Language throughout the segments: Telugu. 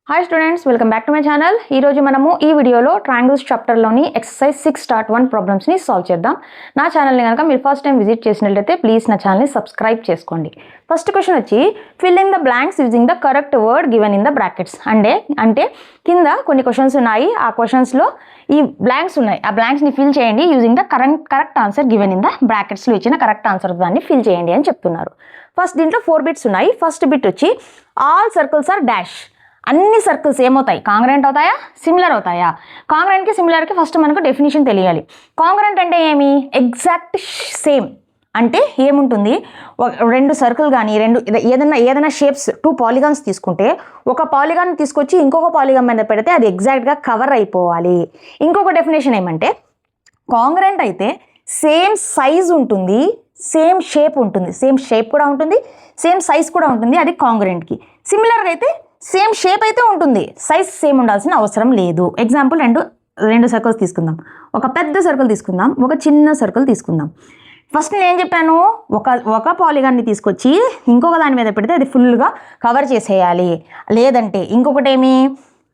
Hi students, welcome back to my channel. ఈరోజు మనము ఈ వీడియోలో ట్రయాంగిల్స్ చాప్టర్లోని ఎక్సర్సైజ్ 6.1 ప్రాబ్లమ్స్ని సాల్వ్ చేద్దాం. నా ఛానల్ని కనుక మీరు ఫస్ట్ టైం విజిట్ చేసినట్లయితే ప్లీజ్ నా ఛానల్ని సబ్స్క్రైబ్ చేసుకోండి. ఫస్ట్ క్వశ్చన్ వచ్చి fill in the blanks using the correct word given in the brackets. అంటే కింద కొన్ని క్వశ్చన్స్ ఉన్నాయి, ఆ క్వశ్చన్స్లో ఈ బ్లాంక్స్ ఉన్నాయి, ఆ బ్లాంక్స్ని ఫిల్ చేయండి using the correct answer given in the బ్రాకెట్స్లో ఇచ్చిన కరెక్ట్ ఆన్సర్ దాన్ని ఫిల్ చేయండి అని చెప్తున్నారు. ఫస్ట్ దీంట్లో 4 బిట్స్ ఉన్నాయి. ఫస్ట్ బిట్ వచ్చి ఆల్ సర్కిల్స్ ఆర్ డాష్. అన్ని సర్కిల్స్ ఏమవుతాయి? కాంగ్రెంట్ అవుతాయా, సిమిలర్ అవుతాయా? కాంగ్రెంట్కి సిమిలర్కి ఫస్ట్ మనకు డెఫినేషన్ తెలియాలి. కాంగ్రెంట్ అంటే ఏమి? ఎగ్జాక్ట్ సేమ్ అంటే ఏముంటుంది? రెండు సర్కిల్ కానీ ఏదైనా షేప్స్ 2 పాలిగాన్స్ తీసుకుంటే ఒక పాలిగాన్ తీసుకొచ్చి ఇంకొక పాలిగాన్ మీద పెడితే అది ఎగ్జాక్ట్గా కవర్ అయిపోవాలి. ఇంకొక డెఫినేషన్ ఏమంటే కాంగ్రెంట్ అయితే సేమ్ సైజ్ ఉంటుంది, సేమ్ షేప్ ఉంటుంది, సేమ్ షేప్ కూడా ఉంటుంది, సేమ్ సైజ్ కూడా ఉంటుంది, అది కాంగ్రెంట్కి. సిమిలర్గా అయితే సేమ్ షేప్ అయితే ఉంటుంది, సైజ్ సేమ్ ఉండాల్సిన అవసరం లేదు. ఎగ్జాంపుల్ రెండు సర్కిల్స్ తీసుకుందాం. ఒక పెద్ద సర్కిల్ తీసుకుందాం, ఒక చిన్న సర్కిల్ తీసుకుందాం. ఫస్ట్ నేను ఏం చెప్పాను? ఒక పాలిగాన్ని తీసుకొచ్చి ఇంకొక దాని మీద పెడితే అది ఫుల్గా కవర్ చేసేయాలి. లేదంటే ఇంకొకటి ఏమి?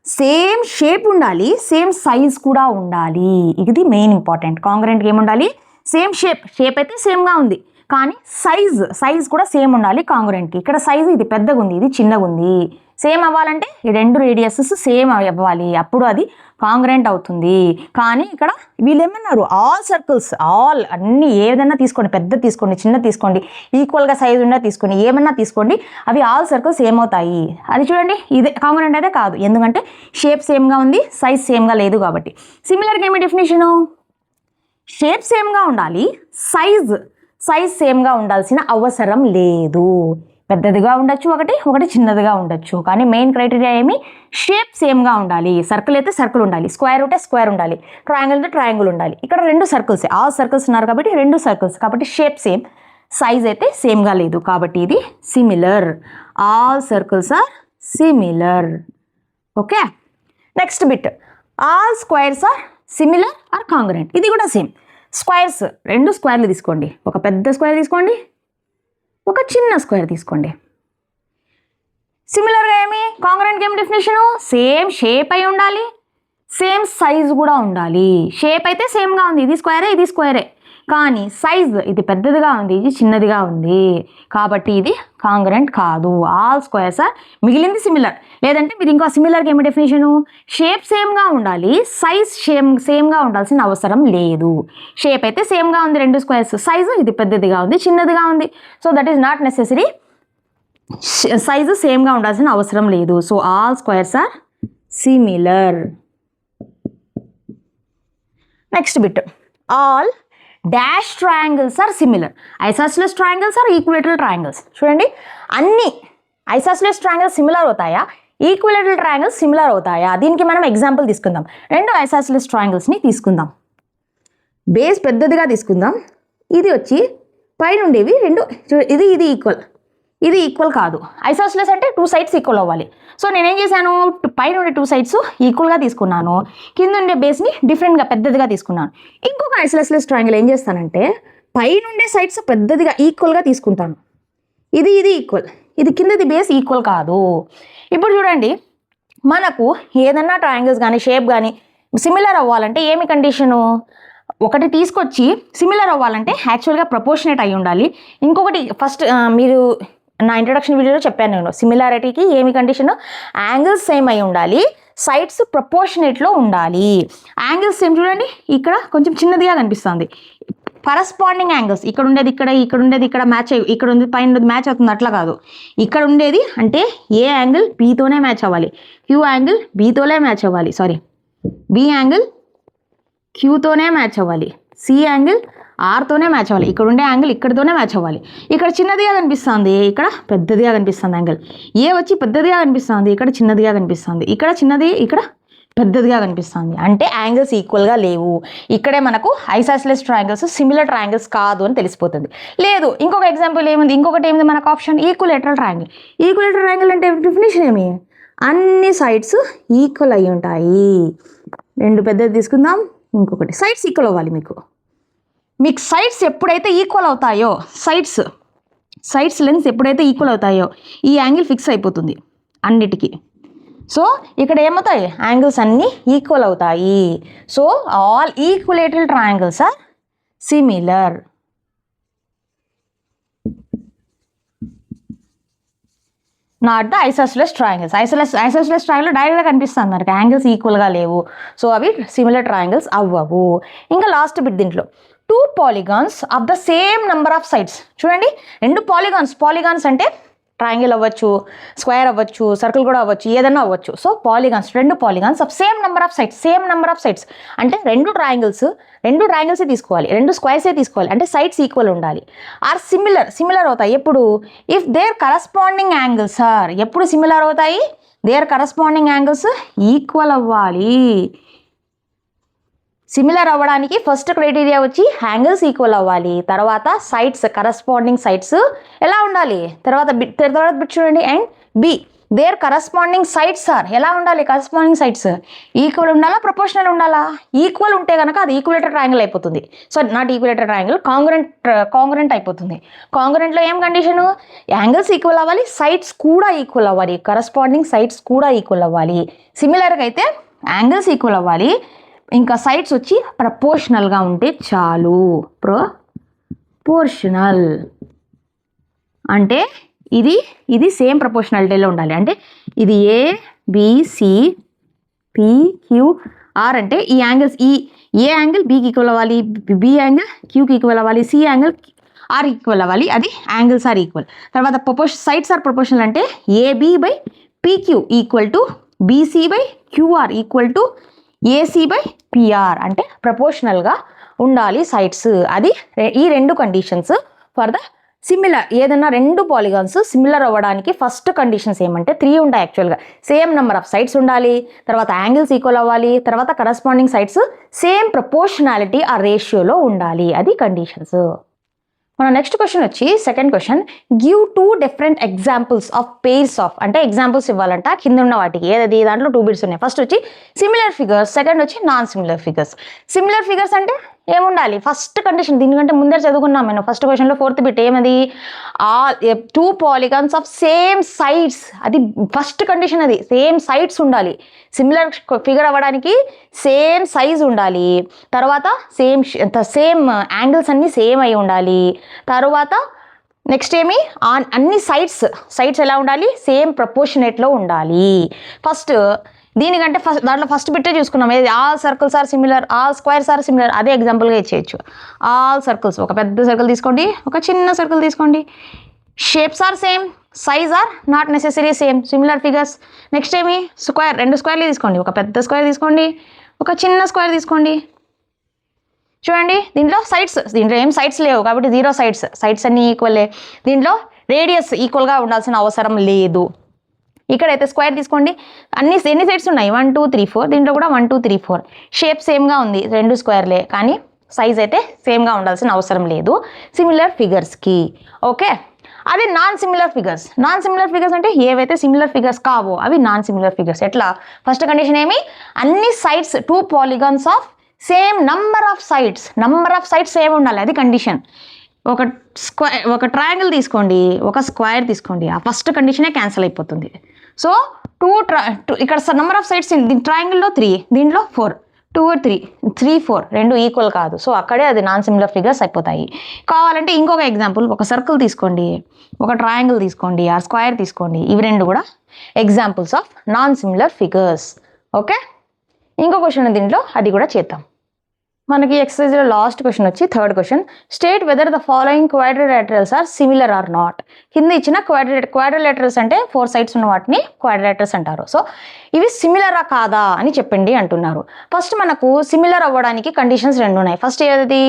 సేమ్ షేప్ ఉండాలి, సేమ్ సైజ్ కూడా ఉండాలి. ఇది మెయిన్ ఇంపార్టెంట్. కాంగ్రెంట్కి ఏముండాలి? సేమ్ షేప్ అయితే సేమ్గా ఉంది, కానీ సైజ్ కూడా సేమ్ ఉండాలి కాంగ్రెంట్కి. ఇక్కడ సైజ్ ఇది పెద్దగా ఉంది, ఇది చిన్నగా ఉంది. సేమ్ అవ్వాలంటే ఈ 2 రేడియసెస్ సేమ్ అవ్వాలి, అప్పుడు అది కాంగ్రెంట్ అవుతుంది. కానీ ఇక్కడ వీళ్ళు ఏమన్నారు? ఆల్ సర్కిల్స్, ఆల్ అన్ని ఏదైనా తీసుకోండి, పెద్ద తీసుకోండి, చిన్న తీసుకోండి, ఈక్వల్గా సైజ్ ఉన్న తీసుకోండి, ఏమన్నా తీసుకోండి, అవి ఆల్ సర్కిల్స్ ఏమవుతాయి? అది చూడండి, ఇదే కాంగ్రెంట్ అయితే కాదు, ఎందుకంటే షేప్ సేమ్గా ఉంది, సైజ్ సేమ్గా లేదు కాబట్టి. సిమిలర్గా ఏమి డెఫినేషను? షేప్ సేమ్గా ఉండాలి, సైజ్ సేమ్గా ఉండాల్సిన అవసరం లేదు. పెద్దదిగా ఉండొచ్చు, ఒకటి చిన్నదిగా ఉండొచ్చు, కానీ మెయిన్ క్రైటీరియా ఏమి? షేప్ సేమ్గా ఉండాలి. సర్కిల్ అయితే సర్కిల్ ఉండాలి, స్క్వేర్ అయితే స్క్వేర్ ఉండాలి, ట్రయాంగిల్ అయితే ట్రయాంగిల్ ఉండాలి. ఇక్కడ 2 సర్కిల్స్, ఆల్ సర్కిల్స్ ఉన్నారు కాబట్టి 2 సర్కిల్స్, కాబట్టి షేప్ సేమ్, సైజ్ అయితే సేమ్గా లేదు, కాబట్టి ఇది similar. All circles are similar. Okay, next bit. All squares are similar or congruent. ఇది కూడా సేమ్. స్క్వేర్స్, 2 స్క్వేర్లు తీసుకోండి, ఒక పెద్ద స్క్వేర్ తీసుకోండి, ఒక చిన్న స్క్వేర్ తీసుకోండి. సిమిలర్గా ఏమి? కాంగ్రెంట్కి ఏమి డెఫినేషను? సేమ్ షేప్ అయి ఉండాలి, సేమ్ సైజ్ కూడా ఉండాలి. షేప్ అయితే సేమ్గా ఉంది, ఇది స్క్వేరే, కానీ సైజ్ ఇది పెద్దదిగా ఉంది, ఇది చిన్నదిగా ఉంది, కాబట్టి ఇది కాంగ్రెంట్ కాదు. ఆల్ స్క్వేర్స్ ఆర్, మిగిలింది సిమిలర్. లేదంటే మీరు ఇంకో సిమిలర్కి ఏమి డెఫినేషను? షేప్ సేమ్గా ఉండాలి, సైజ్ సేమ్గా ఉండాల్సిన అవసరం లేదు. షేప్ అయితే సేమ్గా ఉంది 2 స్క్వేర్స్, సైజు ఇది పెద్దదిగా ఉంది, చిన్నదిగా ఉంది, so that is not necessary. Size సేమ్గా ఉండాల్సిన అవసరం లేదు. So all squares are similar. Next bit. All dash triangles are similar. Isosceles triangles are equilateral triangles. చూడండి, అన్ని ఐసోసెలస్ ట్రయాంగిల్స్ సిమిలర్ అవుతాయా, ఈక్విలేటరల్ ట్రయాంగిల్స్ సిమిలర్ అవుతాయా? దీనికి మనం ఎగ్జాంపుల్ తీసుకుందాం. 2 ఐసోసెలస్ ట్రయాంగిల్స్ని తీసుకుందాం. బేస్ పెద్దదిగా తీసుకుందాం. ఇది వచ్చి పైన ఉండేవి 2, ఇది ఈక్వల్ కాదు. ఐసోసెలస్ అంటే 2 సైడ్స్ ఈక్వల్ అవ్వాలి. సో నేనేం చేశాను? పైన ఉండే 2 సైడ్స్ ఈక్వల్గా తీసుకున్నాను, కింద ఉండే బేస్ని డిఫరెంట్గా పెద్దదిగా తీసుకున్నాను. ఇంకొక ఐసోసెలస్ ట్రయాంగిల్ ఏం చేస్తానంటే పైన ఉండే సైడ్స్ పెద్దదిగా ఈక్వల్గా తీసుకుంటాను. ఇది ఈక్వల్, ఇది కిందది బేస్ ఈక్వల్ కాదు. ఇప్పుడు చూడండి, మనకు ఏదన్నా ట్రయాంగిల్స్ కానీ షేప్ కానీ సిమిలర్ అవ్వాలంటే ఏమి కండిషను? ఒకటి తీసుకొచ్చి సిమిలర్ అవ్వాలంటే యాక్చువల్గా ప్రపోర్షనేట్ అయి ఉండాలి. ఇంకొకటి ఫస్ట్ మీరు నా ఇంట్రొడక్షన్ వీడియోలో చెప్పాను నేను, సిమిలారిటీకి ఏమి కండిషన్? యాంగిల్స్ సేమ్ అయి ఉండాలి, సైడ్స్ ప్రపోర్షనేట్లో ఉండాలి. యాంగిల్స్ సేమ్ చూడండి, ఇక్కడ కొంచెం చిన్నదిగా కనిపిస్తుంది. కరస్పాండింగ్ యాంగిల్స్ ఇక్కడ ఉండేది ఇక్కడ ఉండేది ఇక్కడ మ్యాచ్ ఇక్కడ ఉంది, పైన మ్యాచ్ అవుతుంది, అట్లా కాదు. ఇక్కడ ఉండేది అంటే ఏ యాంగిల్ బీతోనే మ్యాచ్ అవ్వాలి, క్యూ యాంగిల్ బీతోనే మ్యాచ్ అవ్వాలి, బి యాంగిల్ క్యూతోనే మ్యాచ్ అవ్వాలి, సి యాంగిల్ ఆర్తోనే మ్యాచ్ అవ్వాలి, ఇక్కడ ఉండే యాంగిల్ ఇక్కడితోనే మ్యాచ్ అవ్వాలి. ఇక్కడ చిన్నదిగా కనిపిస్తుంది, ఇక్కడ పెద్దదిగా కనిపిస్తుంది. యాంగిల్ ఏ వచ్చి పెద్దదిగా కనిపిస్తుంది, ఇక్కడ చిన్నదిగా కనిపిస్తుంది, ఇక్కడ చిన్నది, ఇక్కడ పెద్దదిగా కనిపిస్తుంది, అంటే యాంగిల్స్ ఈక్వల్గా లేవు. ఇక్కడే మనకు ఐసోసెలస్ ట్రయాంగిల్స్ సిమిలర్ ట్రయాంగిల్స్ కాదు అని తెలిసిపోతుంది. లేదు, ఇంకొక ఎగ్జాంపుల్ ఏముంది? ఇంకొకటి ఏముంది మనకు option? Equilateral triangle. Equilateral triangle అంటే డెఫినేషన్ ఏమి? అన్ని సైడ్స్ ఈక్వల్ అయి ఉంటాయి. 2 పెద్దది తీసుకుందాం, ఇంకొకటి సైడ్స్ ఈక్వల్ అవ్వాలి. మీకు సైడ్స్ ఎప్పుడైతే ఈక్వల్ అవుతాయో, సైడ్స్ లెన్స్ ఎప్పుడైతే ఈక్వల్ అవుతాయో ఈ యాంగిల్ ఫిక్స్ అయిపోతుంది అన్నిటికీ. సో ఇక్కడ ఏమవుతాయి, యాంగిల్స్ అన్నీ ఈక్వల్ అవుతాయి. So all equilateral triangles are similar. Not the isosceles triangles. Isosceles triangle డైరెక్ట్గా కనిపిస్తుంది మనకి, యాంగిల్స్ ఈక్వల్గా లేవు. సో అవి సిమిలర్ ట్రయాంగిల్స్ అవ్వవు. ఇంకా లాస్ట్ బిట్ దీంట్లో 2 polygons of the same number of sides. చూడండి, 2 పాలిగాన్స్ అంటే ట్రయాంగిల్ అవ్వచ్చు, స్క్వేర్ అవ్వచ్చు, సర్కిల్ కూడా అవ్వచ్చు, ఏదైనా అవ్వచ్చు. So polygons, 2 polygons of same number of sides అంటే 2 ట్రయాంగిల్సే తీసుకోవాలి, 2 స్క్వేర్సే తీసుకోవాలి, అంటే సైడ్స్ ఈక్వల్ ఉండాలి. ఆర్ సిమిలర్ అవుతాయి ఎప్పుడు, if their corresponding angles are, ఎప్పుడు సిమిలర్ అవుతాయి, దేర్ కరస్పాండింగ్ యాంగిల్స్ ఈక్వల్ అవ్వాలి. సిమిలర్ అవ్వడానికి ఫస్ట్ క్రైటీరియా వచ్చి యాంగిల్స్ ఈక్వల్ అవ్వాలి, తర్వాత సైడ్స్, కరస్పాండింగ్ సైడ్స్ ఎలా ఉండాలి, తర్వాత బిట్ చూడండి. And B, there corresponding sides are ఎలా ఉండాలి, కరస్పాండింగ్ సైడ్స్ ఈక్వల్ ఉండాలా, ప్రపోర్షనల్ ఉండాలా. ఈక్వల్ ఉంటే కనుక అది ఈక్వలేటర్ ట్రయాంగిల్ అయిపోతుంది. So not equilateral triangle, congruent అయిపోతుంది. కాంగ్రెంట్లో ఏం కండిషను, యాంగిల్స్ ఈక్వల్ అవ్వాలి, సైడ్స్ కూడా ఈక్వల్ అవ్వాలి, కరస్పాండింగ్ సైడ్స్ కూడా ఈక్వల్ అవ్వాలి. సిమిలర్గా అయితే యాంగిల్స్ ఈక్వల్ అవ్వాలి, ఇంకా సైడ్స్ వచ్చి ప్రపోర్షనల్గా ఉంటే చాలు. ప్రపోర్షనల్ అంటే ఇది సేమ్ ప్రపోర్షనాలిటీలో ఉండాలి. అంటే ఇది A B C P Q R అంటే ఈ యాంగిల్స్, ఏ యాంగిల్ బికి ఈక్వల్ అవ్వాలి, బి యాంగిల్ క్యూకి ఈక్వల్ అవ్వాలి, సి యాంగిల్ ఆర్ ఈక్వల్ అవ్వాలి, అది యాంగిల్స్ ఆర్ ఈక్వల్. తర్వాత సైడ్స్ ఆర్ ప్రపోర్షనల్ అంటే AB by PQ equal to BC by QR equal to AC by PR, అంటే ప్రపోర్షనల్గా ఉండాలి సైడ్స్. అది ఈ 2 కండిషన్స్ ఫర్ ద సిమిలర్. ఏదైనా 2 పాలిగాన్స్ సిమిలర్ అవ్వడానికి ఫస్ట్ కండిషన్స్ ఏమంటే 3 ఉంటాయి యాక్చువల్గా. సేమ్ నెంబర్ ఆఫ్ సైడ్స్ ఉండాలి, తర్వాత యాంగిల్స్ ఈక్వల్ అవ్వాలి, తర్వాత కరస్పాండింగ్ సైడ్స్ సేమ్ ప్రపోర్షనాలిటీ ఆ రేషియోలో ఉండాలి, అది కండిషన్స్. మన నెక్స్ట్ క్వశ్చన్ వచ్చి second question, give 2 different examples of pairs of, అంటే ఎగ్జాంపుల్స్ ఇవ్వాలంట కింద ఉన్న వాటికి. ఏది దాంట్లో 2 బిట్స్ ఉన్నాయి. ఫస్ట్ వచ్చి సిమిలర్ ఫిగర్స్, సెకండ్ వచ్చి non similar figures. Similar figures అంటే ఏముండాలి, ఫస్ట్ కండిషన్ దీనికంటే ముందే చదువుకున్నాం నేను ఫస్ట్ క్వశ్చన్లో 4th బిట్ ఏమది, 2 polygons ఆఫ్ సేమ్ సైడ్స్, అది ఫస్ట్ కండిషన్, అది సేమ్ సైడ్స్ ఉండాలి. సిమిలర్ ఫిగర్ అవ్వడానికి సేమ్ సైజ్ ఉండాలి, తర్వాత సేమ్ యాంగిల్స్ అన్నీ సేమ్ అయి ఉండాలి, తర్వాత నెక్స్ట్ ఏమి అన్ని సైడ్స్ ఎలా ఉండాలి, సేమ్ ప్రపోర్షనేట్లో ఉండాలి. ఫస్ట్ దీనికంటే దాంట్లో ఫస్ట్ బిట్టే చూసుకున్నాం, ఏది all circles are similar, all squares are similar, అదే ఎగ్జాంపుల్గా ఇచ్చేయచ్చు. ఆల్ సర్కిల్స్, ఒక పెద్ద సర్కిల్ తీసుకోండి, ఒక చిన్న సర్కిల్ తీసుకోండి, shapes are same, size are not necessary same, similar figures. Next ఏమి స్క్వేర్, 2 స్క్వేర్లు తీసుకోండి, ఒక పెద్ద స్క్వేర్ తీసుకోండి, ఒక చిన్న స్క్వేర్ తీసుకోండి. చూడండి దీంట్లో ఏం సైడ్స్ లేవు కాబట్టి 0 సైడ్స్ అన్నీ ఈక్వల్లే. దీంట్లో రేడియస్ ఈక్వల్గా ఉండాల్సిన అవసరం లేదు. ఇక్కడైతే స్క్వేర్ తీసుకోండి, ఎన్ని సైడ్స్ ఉన్నాయి, 1 2 3 4, దీంట్లో కూడా 1 2 3 4, షేప్ సేమ్గా ఉంది, 2 స్క్వేర్లే, కానీ సైజ్ అయితే సేమ్గా ఉండాల్సిన అవసరం లేదు సిమిలర్ ఫిగర్స్కి. ఓకే, అదే నాన్ సిమిలర్ ఫిగర్స్ అంటే ఏవైతే సిమిలర్ ఫిగర్స్ కావో అవి నాన్ సిమిలర్ ఫిగర్స్. ఎట్లా, ఫస్ట్ కండిషన్ ఏమి, అన్ని sides 2 polygons of same number of sides same ఉండాలి, అది కండిషన్. ఒక ట్రయాంగిల్ తీసుకోండి, ఒక స్క్వేర్ తీసుకోండి, ఆ ఫస్ట్ కండిషనే క్యాన్సిల్ అయిపోతుంది. సో ఇక్కడ నెంబర్ ఆఫ్ సైడ్స్ ట్రయాంగిల్లో 3, దీంట్లో 4, 2 3 3 4 2 ఈక్వల్ కాదు. సో అక్కడే అది నాన్ సిమిలర్ ఫిగర్స్ అయిపోతాయి. కావాలంటే ఇంకొక ఎగ్జాంపుల్, ఒక సర్కిల్ తీసుకోండి, ఒక ట్రయాంగిల్ తీసుకోండి, ఆ స్క్వేర్ తీసుకోండి, ఇవి 2 కూడా examples of non similar figures. Okay, ఇంకో క్వశ్చన్ దీంట్లో, అది కూడా చేద్దాం. మనకి ఎక్సర్సైజ్లో లాస్ట్ క్వశ్చన్ వచ్చి third question, state whether the following quadrilaterals are similar or not. కింద ఇచ్చిన క్వాడ్రిలేటరల్స్ అంటే 4 సైడ్స్ ఉన్న వాటిని క్వాడ్రిలేటరల్స్ అంటారు. సో ఇవి సిమిలరా కాదా అని చెప్పండి అంటున్నారు. ఫస్ట్ మనకు సిమిలర్ అవ్వడానికి కండిషన్స్ 2 ఉన్నాయి. ఫస్ట్ ఏది,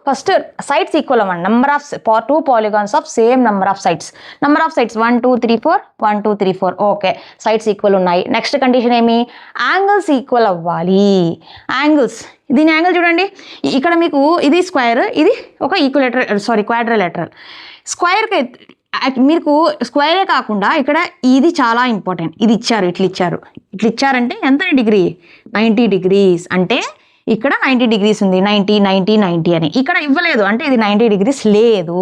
ఫస్ట్ సైడ్స్ ఈక్వల్ అవ్వండి, number of 2 polygons of same number of sides 1 2 3 4 1 2 3 4. Okay, sides equal ఉన్నాయి. నెక్స్ట్ కండిషన్ ఏమి, యాంగిల్స్ ఈక్వల్ అవ్వాలి. దీని యాంగిల్ చూడండి, ఇక్కడ మీకు ఇది స్క్వేర్, ఇది ఒక క్వాడ్రిలేటరల్. స్క్వేర్కి మీకు స్క్వేరే కాకుండా ఇక్కడ ఇది చాలా ఇంపార్టెంట్, ఇది ఇచ్చారంటే ఎంత డిగ్రీ, 90 degrees. అంటే ఇక్కడ 90 degrees ఉంది, 90 90 90 అని. ఇక్కడ ఇవ్వలేదు అంటే ఇది 90 degrees లేదు.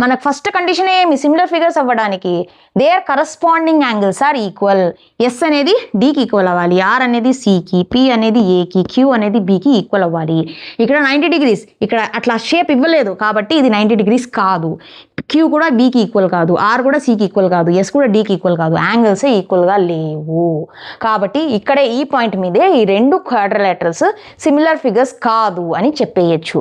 మనకు ఫస్ట్ కండిషన్ ఏమి, సిమిలర్ ఫిగర్స్ అవ్వడానికి there corresponding angles are equal. S అనేది డికి ఈక్వల్ అవ్వాలి, ఆర్ అనేది సికి, పి అనేది ఏకి, క్యూ అనేది బికి ఈక్వల్ అవ్వాలి. ఇక్కడ 90 degrees, ఇక్కడ అట్లా షేప్ ఇవ్వలేదు కాబట్టి ఇది 90 degrees కాదు. క్యూ కూడా బీకి ఈక్వల్ కాదు, ఆర్ కూడా సికి ఈక్వల్ కాదు, ఎస్ కూడా డికి ఈక్వల్ కాదు, యాంగిల్సే ఈక్వల్గా లేవు. కాబట్టి ఇక్కడే ఈ పాయింట్ మీదే ఈ రెండు క్వాడ్రిలేటరల్స్ సిమిలర్ ఫిగర్స్ కాదు అని చెప్పేయచ్చు.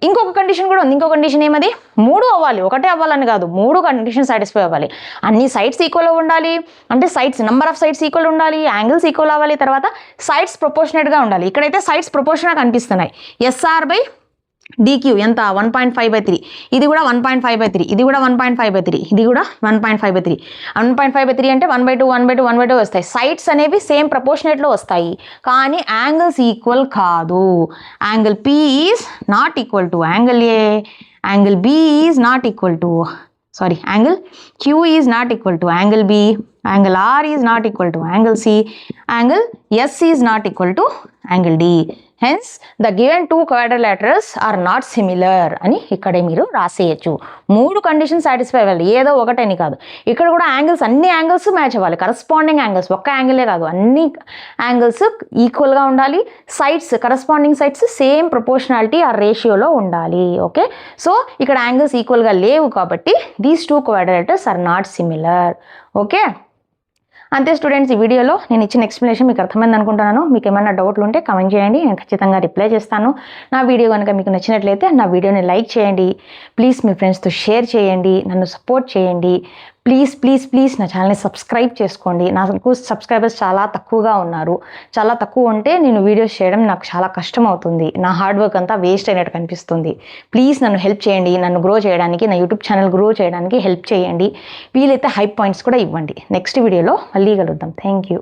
ఇంకొక కండిషన్ కూడా ఉంది. ఇంకొక కండిషన్ ఏమది, 3 అవ్వాలి, ఒకటే అవ్వాలని కాదు, 3 కండిషన్ సాటిస్ఫై అవ్వాలి. అన్ని సైడ్స్ ఈక్వల్ ఉండాలి, అంటే sides number of sides equal ఉండాలి, యాంగిల్స్ ఈక్వల్ అవ్వాలి, తర్వాత సైడ్స్ ప్రపోర్షనేట్గా ఉండాలి. ఇక్కడైతే సైడ్స్ ప్రపోర్షనల్గా కనిపిస్తున్నాయి. ఎస్ఆర్ బై డిక్యూ ఎంత, 1.5/3, ఇది కూడా 1.5/3, ఇది కూడా 1.5/3, ఇది కూడా 1.5/3. 1.5/3 అంటే 1/2 1/2 1/2 వస్తాయి. సైడ్స్ అనేవి సేమ్ ప్రపోర్షనేట్లో వస్తాయి, కానీ యాంగిల్స్ ఈక్వల్ కాదు. Angle P is not equal to angle A, angle B is not equal to angle Q is not equal to angle B, angle R is not equal to angle C, angle S is not equal to angle D. Hence the given 2 quadrilaterals are not similar అని ఇక్కడే మీరు రాసేయచ్చు. 3 కండిషన్ సాటిస్ఫై అవ్వాలి, ఏదో ఒకటని కాదు. ఇక్కడ కూడా యాంగిల్స్, అన్ని యాంగిల్స్ మ్యాచ్ అవ్వాలి, కరస్పాండింగ్ యాంగిల్స్, ఒక్క యాంగిలే కాదు, అన్ని యాంగిల్స్ ఈక్వల్గా ఉండాలి. Sides, corresponding sides same proportionality ఆ రేషియోలో ఉండాలి. ఓకే, సో ఇక్కడ యాంగిల్స్ ఈక్వల్గా లేవు కాబట్టి these 2 quadrilaterals are not similar. Okay, అంతే స్టూడెంట్స్, ఈ వీడియోలో నేను ఇచ్చిన ఎక్స్ప్లెనేషన్ మీకు అర్థమైంది అనుకుంటున్నాను. మీకు ఏమైనా డౌట్లు ఉంటే కామెంట్ చేయండి, నేను ఖచ్చితంగా రిప్లై చేస్తాను. నా వీడియో కనుక మీకు నచ్చినట్లయితే నా వీడియోని లైక్ చేయండి, ప్లీజ్ మీ ఫ్రెండ్స్తో షేర్ చేయండి, నన్ను సపోర్ట్ చేయండి. ప్లీజ్ ప్లీజ్ ప్లీజ్ నా ఛానల్ని సబ్స్క్రైబ్ చేసుకోండి. నాకు సబ్స్క్రైబర్స్ చాలా తక్కువగా ఉన్నారు. చాలా తక్కువ ఉంటే నేను వీడియోస్ చేయడం నాకు చాలా కష్టం అవుతుంది, నా హార్డ్ వర్క్ అంతా వేస్ట్ అయినట్టు కనిపిస్తుంది. ప్లీజ్ నన్ను హెల్ప్ చేయండి, నన్ను గ్రో చేయడానికి, నా యూట్యూబ్ ఛానల్ గ్రో చేయడానికి హెల్ప్ చేయండి. వీలైతే హై పాయింట్స్ కూడా ఇవ్వండి. నెక్స్ట్ వీడియోలో మళ్ళీ కలుద్దాం. Thank you.